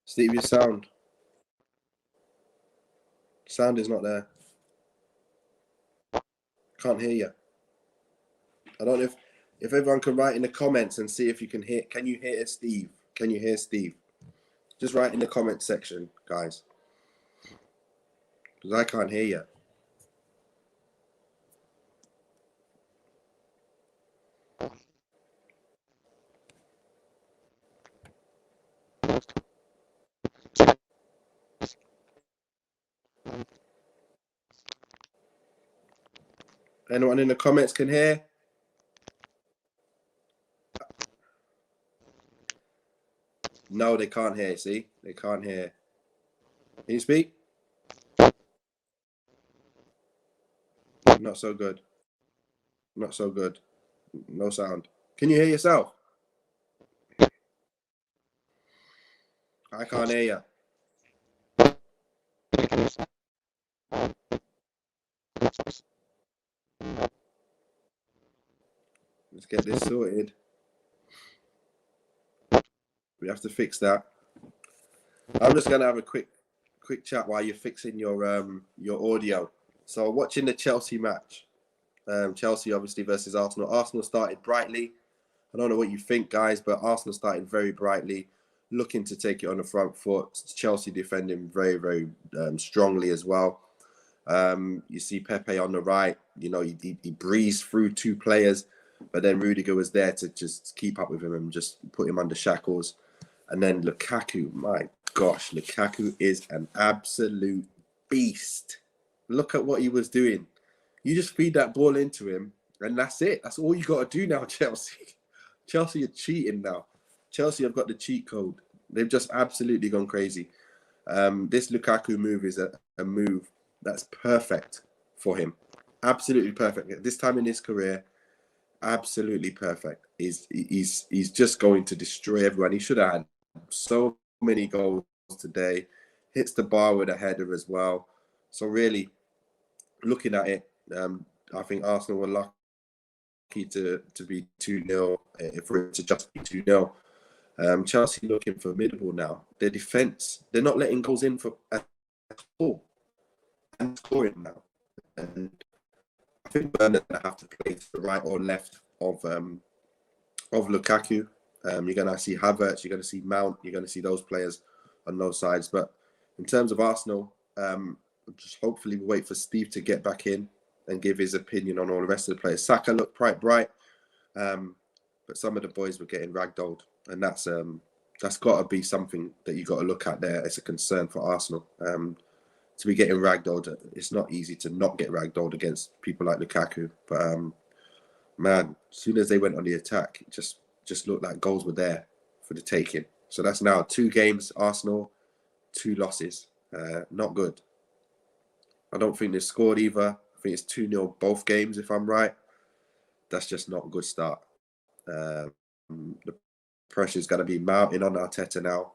Steve, your sound is not there. Can't hear you. I don't know if everyone can write in the comments and see if you can hear. Can you hear Steve? Can you hear Steve? Just write in the comment section, guys, because I can't hear you. Anyone in the comments can hear? No, they can't hear. See, they can't hear. Can you speak? Not so good. Not so good. No sound. Can you hear yourself? I can't hear you. Let's get this sorted. We have to fix that. I'm just gonna have a quick chat while you're fixing your audio. So watching the Chelsea match. Chelsea obviously versus Arsenal. Arsenal started brightly. I don't know what you think, guys, but Arsenal started very brightly, looking to take it on the front foot. Chelsea defending very, very strongly as well. You see Pepe on the right. You know, he breezed through two players, but then Rudiger was there to just keep up with him and just put him under shackles. And then Lukaku, my gosh, Lukaku is an absolute beast. Look at what he was doing. You just feed that ball into him, and that's it. That's all you got to do now, Chelsea. Chelsea are cheating now. Chelsea have got the cheat code. They've just absolutely gone crazy. This Lukaku move is a move that's perfect for him. Absolutely perfect. At this time in his career, absolutely perfect. He's just going to destroy everyone. He should have had so many goals today. Hits the bar with a header as well. So really, looking at it, I think Arsenal were lucky to be 2-0, for it to just be 2-0. Chelsea looking formidable now. Their defence, they're not letting goals in for at all. And scoring now. And I think Bernard's going to have to play to the right or left of Lukaku. You're going to see Havertz, you're going to see Mount, you're going to see those players on those sides. But in terms of Arsenal, just hopefully we wait for Steve to get back in and give his opinion on all the rest of the players. Saka looked quite bright, but some of the boys were getting ragdolled, and that's got to be something that you got to look at there as a concern for Arsenal. To be getting ragdolled, it's not easy to not get ragdolled against people like Lukaku. But man, as soon as they went on the attack, it just looked like goals were there for the taking. So that's now 2 games, Arsenal, 2 losses. Not good. I don't think they've scored either. I think it's 2-0 both games, if I'm right. That's just not a good start. The pressure's going to be mounting on Arteta now.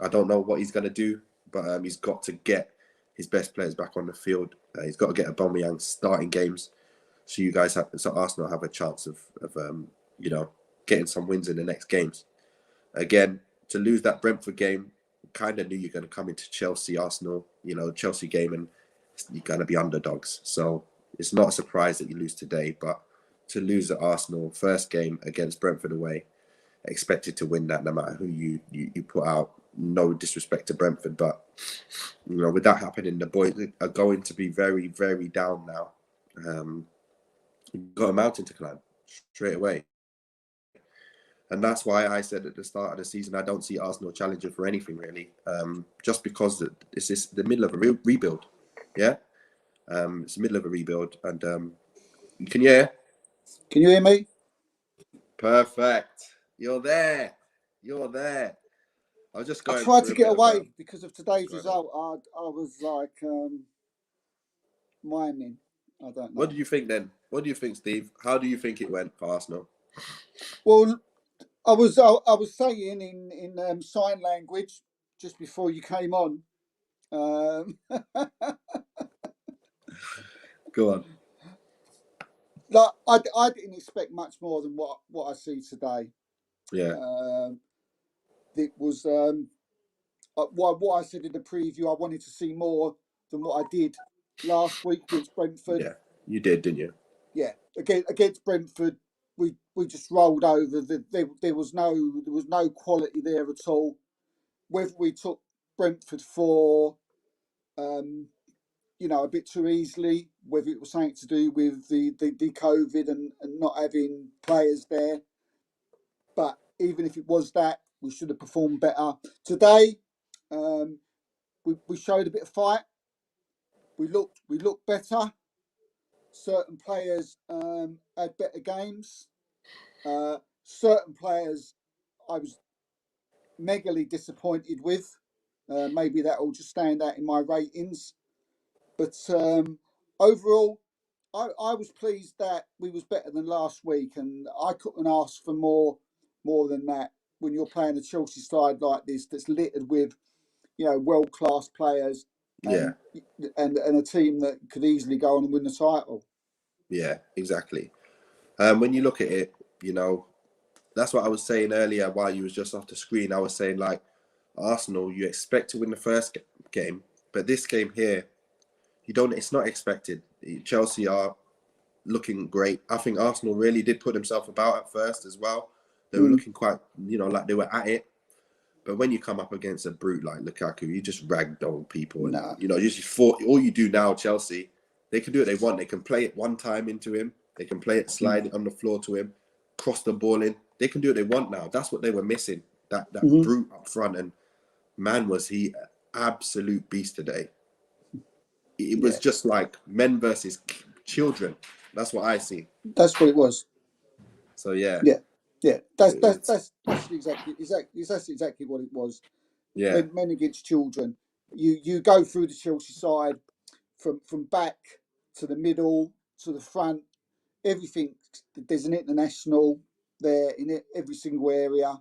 I don't know what he's going to do, but he's got to get his best players back on the field. He's got to get Aubameyang starting games, so Arsenal have a chance of getting some wins in the next games. Again, to lose that Brentford game, kind of knew you're going to come into Arsenal, Chelsea game, and you're going to be underdogs. So it's not a surprise that you lose today, but to lose at Arsenal, first game against Brentford away, expected to win that no matter who you put out. No disrespect to Brentford, but with that happening, the boys are going to be very, very down now. You've got a mountain to climb straight away. And that's why I said at the start of the season, I don't see Arsenal challenging for anything really, just because it's the middle of a rebuild. Yeah, it's the middle of a rebuild, and can you hear? Can you hear me? Perfect. You're there. I was just going. I tried to get away because of today's result. I was like miming. I don't know. What do you think then? What do you think, Steve? How do you think it went for Arsenal? Well, I was saying in sign language just before you came on. Go on. Like I didn't expect much more than what I see today. Yeah. It was what I said in the preview. I wanted to see more than what I did last week against Brentford. Yeah, you did, didn't you? Yeah, against Brentford, we just rolled over. There was no quality there at all. Whether we took Brentford for a bit too easily, whether it was something to do with the COVID and not having players there. But even if it was that, we should have performed better. Today, we showed a bit of fight. We looked better. Certain players had better games. Certain players I was megally disappointed with. Maybe that will just stand out in my ratings. But overall, I was pleased that we was better than last week, and I couldn't ask for more than that when you're playing a Chelsea side like this that's littered with world class players and a team that could easily go on and win the title. Yeah, exactly. When you look at it, that's what I was saying earlier while you was just off the screen. I was saying, like, Arsenal, you expect to win the first game, but this game here, you don't. It's not expected. Chelsea are looking great. I think Arsenal really did put themselves about at first as well. They were looking quite, like they were at it. But when you come up against a brute like Lukaku, you just ragdoll people. And, you just fought. All you do now, Chelsea, they can do what they want. They can play it one time into him. They can play it, slide it on the floor to him, cross the ball in. They can do what they want now. That's what they were missing, that brute up front. And man, was he an absolute beast today. It was just like men versus children. That's what I see. That's what it was. So, yeah. Yeah. Yeah, that's It that's was, that's that's exactly what it was. yeah. Men against children. You go through the Chelsea side from back to the middle to the front. Everything, there's an international there in every single area.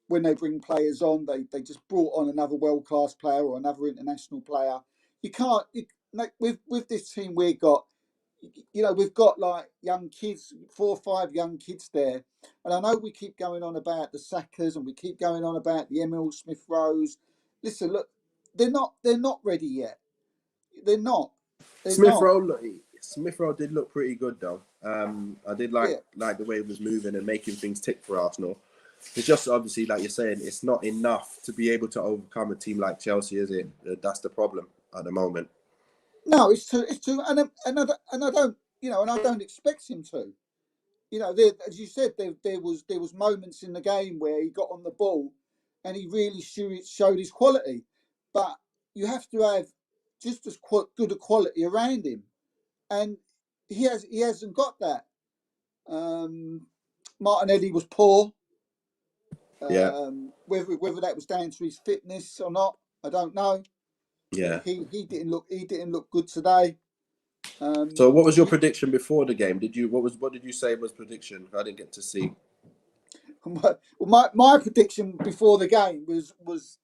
When they bring players on, they just brought on another world class player or another international player. You can't with this team we got. We've got like young kids, 4 or 5 young kids there, and I know we keep going on about the Sackers and we keep going on about the Emil Smith Rose. Listen, look, they're not ready yet. They're not. They're Smith not. Rowe, Smith Rowe did look pretty good though. I did Yeah. like the way he was moving and making things tick for Arsenal. It's just obviously, like you're saying, it's not enough to be able to overcome a team like Chelsea, is it? That's the problem at the moment. No, it's too, and I don't, and I don't expect him to. There, as you said, there was moments in the game where he got on the ball, and he really showed his quality. But you have to have just as good a quality around him, and he hasn't got that. Um, Martinelli was poor. Yeah, Whether that was down to his fitness or not, I don't know. yeah. He didn't look good today. Um, So, what was your we, prediction before the game? What did you say was prediction? I didn't get to see. my prediction before the game was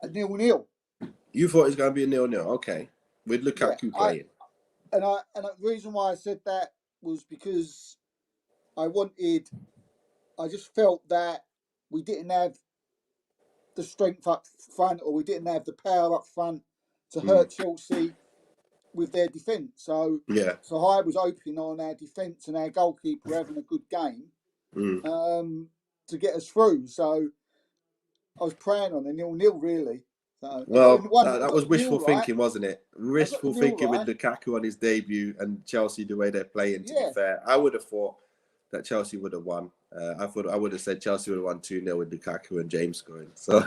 a 0-0. You thought it was going to be a 0-0. Okay, with Yeah, Lukaku playing. the reason why I said that was because I wanted. I just felt that we didn't have the strength up front, or we didn't have the power up front to Mm. hurt Chelsea with their defence. So, Yeah. so I was hoping on our defence and our goalkeeper having a good game Mm. um, to get us through. So I was praying on a 0-0 really. So I got Well, I that got was the nil wishful right. thinking, wasn't it? I got the Wishful nil thinking with right. Lukaku on his debut and Chelsea the way they're playing. To be Yeah. fair, I would have thought that Chelsea would have won. I thought I would have said Chelsea would have won 2-0 with Lukaku and James scoring. So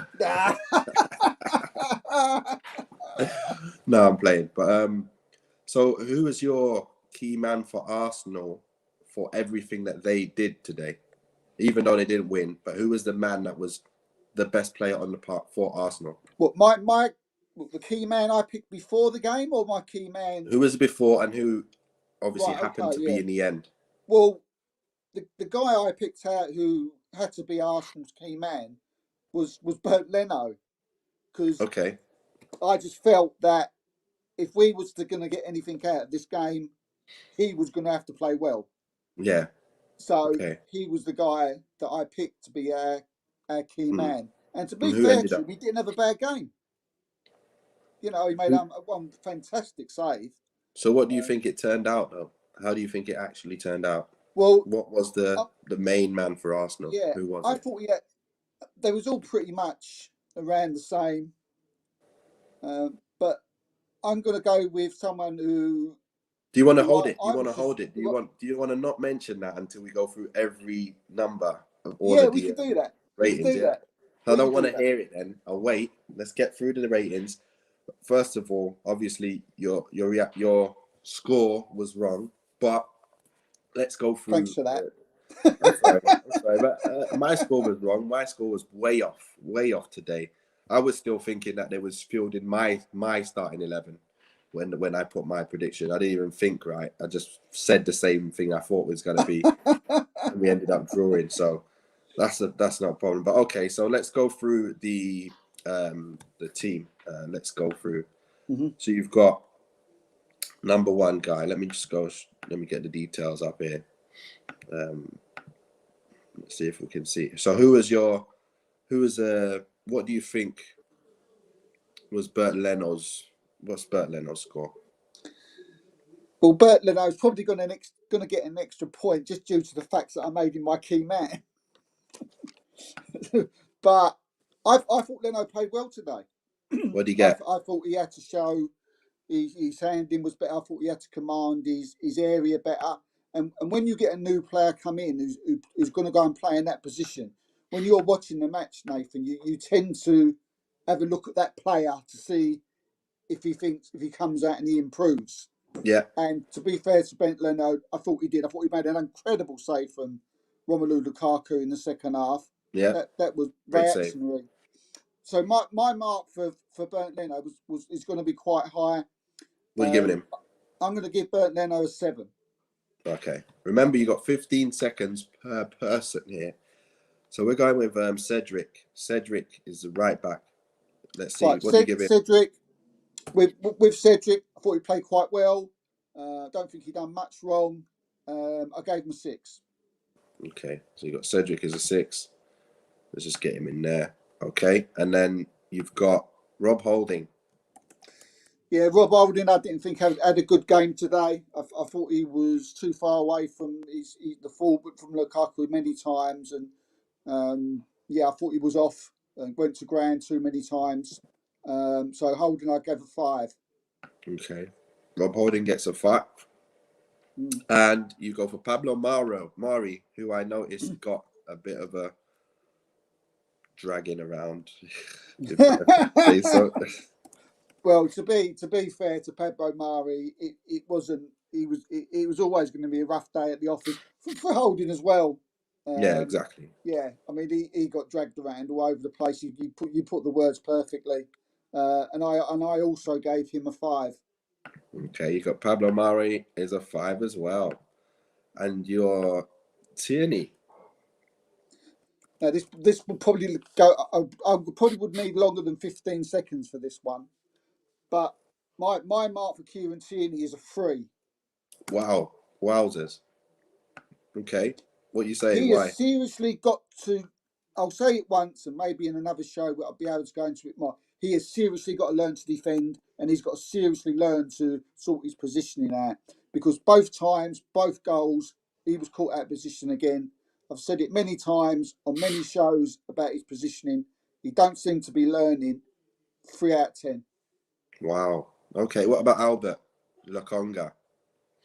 no, I'm playing. But so who was your key man for Arsenal for everything that they did today? Even though they didn't win, but who was the man that was the best player on the park for Arsenal? What my the key man I picked before the game, or my key man? Who was before and who obviously Right. happened Okay. to be Yeah. in the end? Well, the guy I picked out who had to be Arsenal's key man was Bert Leno, because Okay. I just felt that if we was going to get anything out of this game, he was going to have to play well. Yeah. So Okay. he was the guy that I picked to be our key Mm. man. And to And be who fair ended to up? him, he didn't have a bad game. He made Who, one fantastic save. so what do you Um, think it turned out though? How do you think it actually turned out? well, What was uh, the main man for Arsenal? yeah, Who was I it? thought they was all pretty much around the same. But I'm going to go with someone Do you want to who hold it? Do you I want to was just hold it? Do you want to not mention that until we go through every number of all yeah, of we the could do that. We could ratings? do Yeah. that. I We don't could want do to that. hear it then. I'll wait. Let's get through to the ratings. First of all, obviously your score was wrong, but let's go Thanks through. for that. I'm sorry, man. I'm sorry, but my score was wrong. My score was way off today. I was still thinking that there was fielding my starting 11 when I put my prediction. I didn't even think right. I just said the same thing I thought was going to be, and we ended up drawing. So that's not a problem. But okay, so let's go through the team. Let's go through. Mhm. So you've got number one guy. Let me just go. Let me get the details up here. Um, let's see if we can see. So what do you think was what's Bert Leno's score? Well, Bert Leno's probably going to get an extra point just due to the fact that I made him my key man. But I thought Leno played well today. What did he I, get? I thought he had to show his handling was better. I thought he had to command his area better. And when you get a new player come in who's going to go and play in that position, when you're watching the match, Nathan, you tend to have a look at that player to see if he comes out and he improves. Yeah. And to be fair to Bent Leno, I thought he did. I thought he made an incredible save from Romelu Lukaku in the second half. Yeah, That was great save. reactionary. So my mark for Bernd Leno is going to be quite high. What are you giving him? I'm going to give Bernd Leno a 7. Okay. Remember, you got 15 seconds per person here. So we're going with Cedric. Cedric is the right back. Let's see. Right, What do you give him? Cedric. With Cedric, I thought he played quite well. I don't think he done much wrong. I gave him a 6. Okay. So you got Cedric as a 6. Let's just get him in there. Okay. And then you've got Rob Holding. Yeah, Rob Holding, I didn't think had a good game today. I thought he was too far away from the forward from Lukaku many times, and I thought he was off and went to ground too many times. So Holding, I gave a 5. Okay. Rob Holding gets a 5. And you go for Pablo Mari, who I noticed got a bit of a dragging around. If I say so. Well, to be fair to Pablo Mari, it wasn't. It was always going to be a rough day at the office for Holding as well. Yeah, exactly. Yeah, I mean he got dragged around all over the place. You put the words perfectly, and I also gave him a 5. Okay, you got Pablo Mari is a 5 as well, and your Tierney. Now this would probably go. I probably would need longer than 15 seconds for this one, but my mark for Kieron Tierney is a 3. Wow, wowzers. Okay, what are you saying? He Why? has seriously got to. I'll say it once, and maybe in another show I'll be able to go into it more. He has seriously got to learn to defend, and he's got to seriously learn to sort his positioning out. Because both times, both goals, he was caught out of position again. I've said it many times on many shows about his positioning. He don't seem to be learning. 3 out of 10. Wow. Okay, what about Albert Lakonga?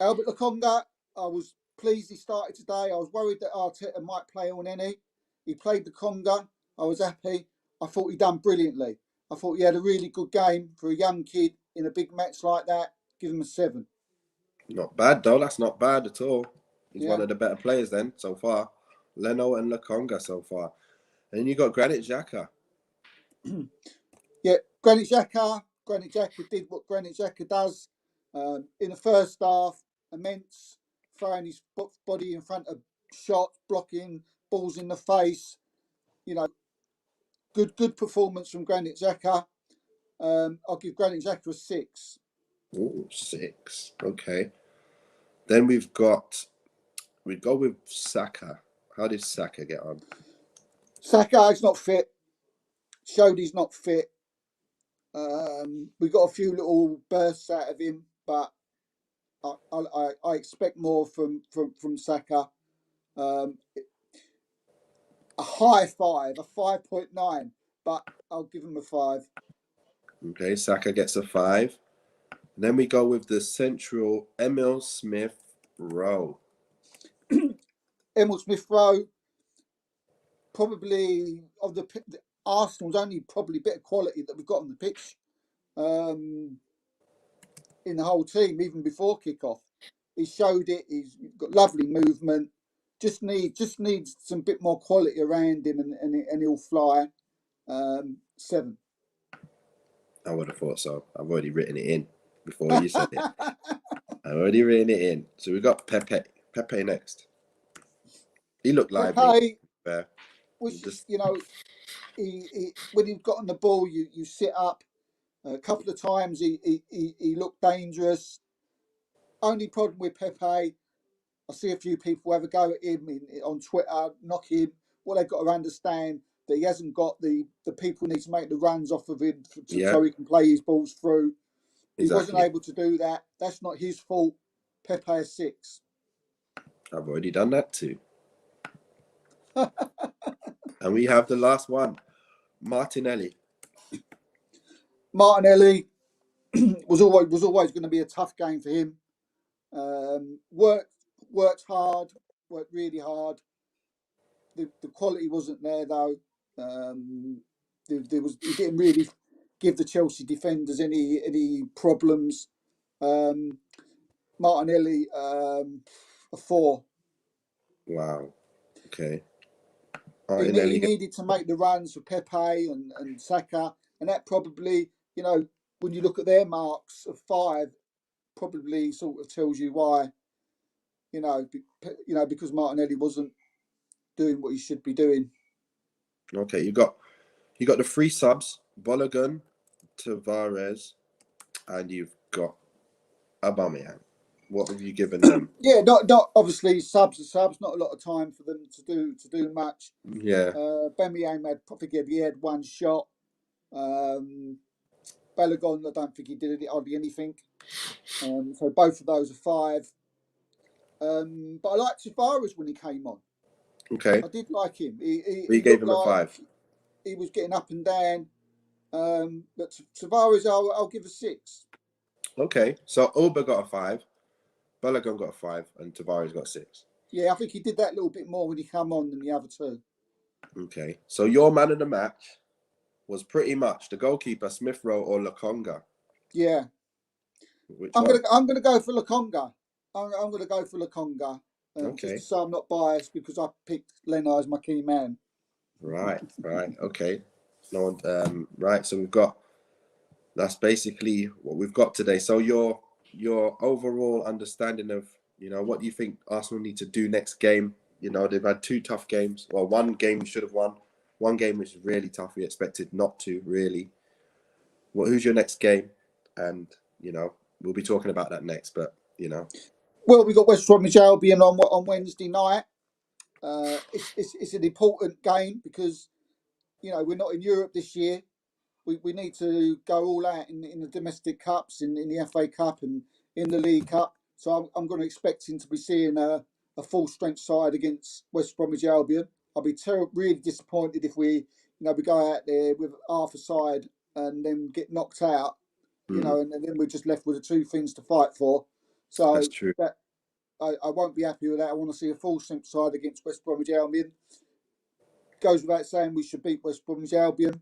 Albert Lokonga, I was pleased he started today. I was worried that Arteta might play on any. He played the conga. I was happy. I thought he done brilliantly. I thought he had a really good game for a young kid in a big match like that. Give him a 7. Not bad though. That's not bad at all. He's Yeah. one of the better players then so far. Leno and Lakonga so far. And then you got Granit Xhaka. Yeah, Granit Xhaka. Granit Xhaka did what Granit Xhaka does. In the first half, immense, throwing his body in front of shots, blocking balls in the face. You know, good performance from Granit Xhaka. I'll give Granit Xhaka a 6. Ooh, 6. Okay. Then we go with Saka. How did Saka get on? Saka is not fit. Showed he's not fit. We got a few little bursts out of him, but I expect more from Saka. A high 5, a 5.9, but I'll give him a 5. Okay, Saka gets a 5. And then we go with the central Emil Smith Rowe. Emil Smith Rowe, probably of the Arsenal's only probably bit of quality that we've got on the pitch. In the whole team, even before kickoff. He showed it. He's got lovely movement. Just needs some bit more quality around him, and he'll fly. 7. I would have thought so. I've already written it in before you said it. I've already written it in. So we got Pepe. Pepe next. He looked lively. Pepe, which when he got on the ball, you sit up. A couple of times he looked dangerous. Only problem with Pepe, I see a few people have a go at him on Twitter, knock him. What they've got to understand that he hasn't got the people who need to make the runs off of him so he can play his balls through. He wasn't able to do that. That's not his fault. Pepe is 6. I've already done that too. And we have the last one, Martinelli. Martinelli was always going to be a tough game for him. Worked hard, worked really hard. The quality wasn't there though. He didn't really give the Chelsea defenders any problems. Martinelli, a 4. Wow. Okay. He Martinelli. needed to make the runs for Pepe and Saka, and that probably, when you look at their marks of 5, probably sort of tells you why. Because Martinelli wasn't doing what he should be doing. Okay, you got the 3 subs: Balogun, Tavares, and you've got Aubameyang. What have you given them? Yeah, not obviously subs are subs. Not a lot of time for them to do much. Yeah. Aubameyang he had 1 shot. Balogun, I don't think he did hardly anything. So both of those are 5. But I liked Tavares when he came on. Okay. I did like him. We He gave looked him a like 5. he was getting up and down. But Tavares, I'll give a 6. Okay. So Oba got a 5, Balogun got a 5, and Tavares got a 6. Yeah, I think he did that little bit more when he came on than the other 2. Okay. So your man of the match was pretty much the goalkeeper, Smith Rowe or Lokonga. Yeah, Which one? I'm gonna go for Lokonga. I'm gonna go for Lokonga. Okay. Just so I'm not biased because I picked Leno as my key man. Right. Okay. No one. Right. So that's basically what we've got today. So your overall understanding of what do you think Arsenal need to do next game? They've had 2 tough games. Well, one game we should have won. One game was really tough. We expected not to really. Who's your next game? And we'll be talking about that next. But Well, we got West Bromwich Albion on Wednesday night. It's an important game because we're not in Europe this year. We need to go all out in the domestic cups, in the FA Cup and in the League Cup. So I'm going to expect him to be seeing a full strength side against West Bromwich Albion. I'll be really disappointed if we go out there with half a side and then get knocked out, and then we're just left with the 2 things to fight for. So that's true. that I won't be happy with that. I want to see a full strength side against West Bromwich Albion. Goes without saying we should beat West Bromwich Albion.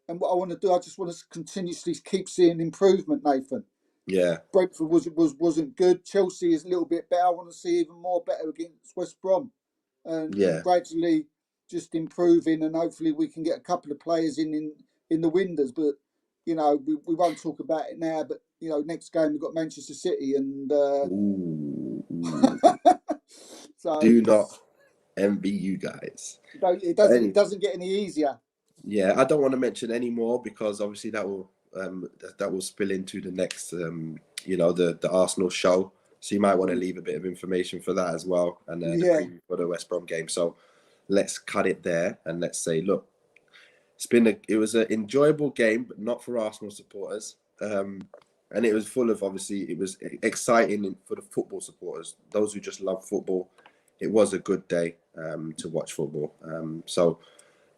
And what I want to do, I just want to continuously keep seeing improvement, Nathan. Yeah. Brentford wasn't good. Chelsea is a little bit better. I want to see even more better against West Brom, and gradually just improving. And hopefully we can get a couple of players in the windows. But we won't talk about it now. But next game we've got Manchester City, and Ooh. so Do not envy you guys. It doesn't get any easier. Yeah, I don't want to mention any more because obviously that will spill into the next the Arsenal show. So you might want to leave a bit of information for that as well, and the preview for the West Brom game. So let's cut it there and let's say, look, it was an enjoyable game, but not for Arsenal supporters. And it was full of, obviously, it was exciting for the football supporters, those who just love football. It was a good day to watch football. So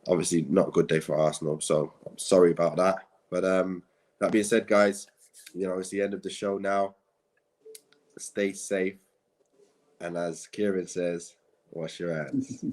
obviously not a good day for Arsenal. So I'm sorry about that. But that being said, guys, it's the end of the show now. Stay safe. And as Kieran says, wash your hands.